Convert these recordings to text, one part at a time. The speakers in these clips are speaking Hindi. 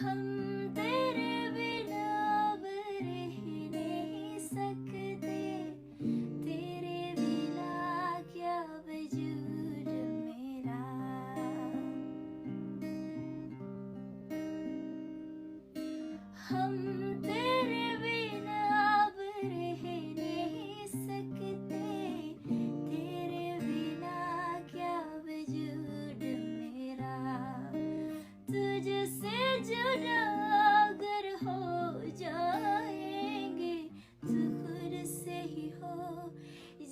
हम तेरे बिना अब रह नहीं सकते, तेरे बिना क्या वजूद मेरा। हम तेरे बिना अब रह नहीं सकते, तेरे बिना क्या वजूद मेरा। तुझसे जुदा अगर हो जाएंगे तो खुद से ही हो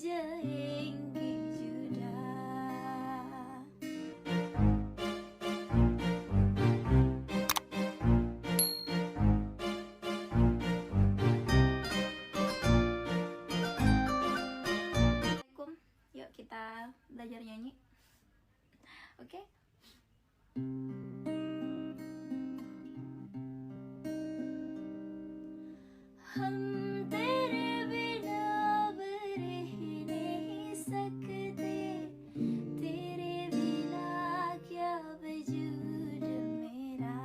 जाएंगे जुदा। Assalamualaikum. Yuk kita belajar nyanyi. Oke? हम तेरे बिना अब रह नहीं सकते, तेरे बिना क्या वजूद मेरा।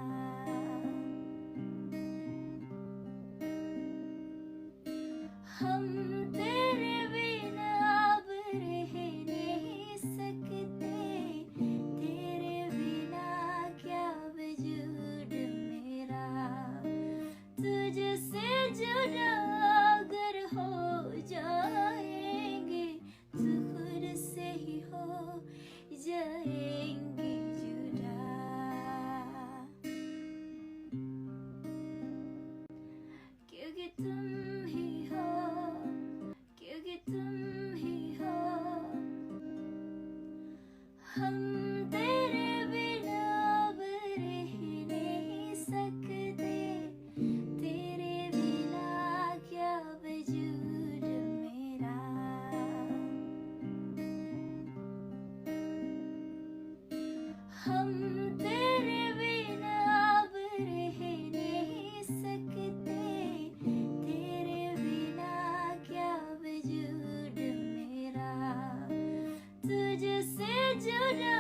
हम तेरे बिना अब रह नहीं सकते, तेरे बिना क्या वजूद मेरा। तुझसे जुदा अगर हो जाएंगे तो खुद से ही हो जाएंगे जुदा। क्योंकि तुम ही हो, क्योंकि तुम ही हो। हम तेरे बिना अब रह नहीं सकते, तेरे बिना क्या वजूद मेरा। हम तेरे बिना अब रह नहीं सकते, तेरे बिना क्या वजूद मेरा। तुझसे जुदा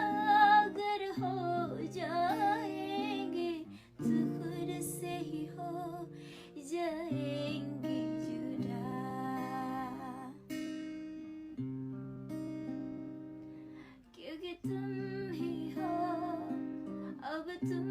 अगर हो जाएंगे तो खुद से ही हो जाएंगे जुदा। क्योंकि तुम ही हो, अब तुम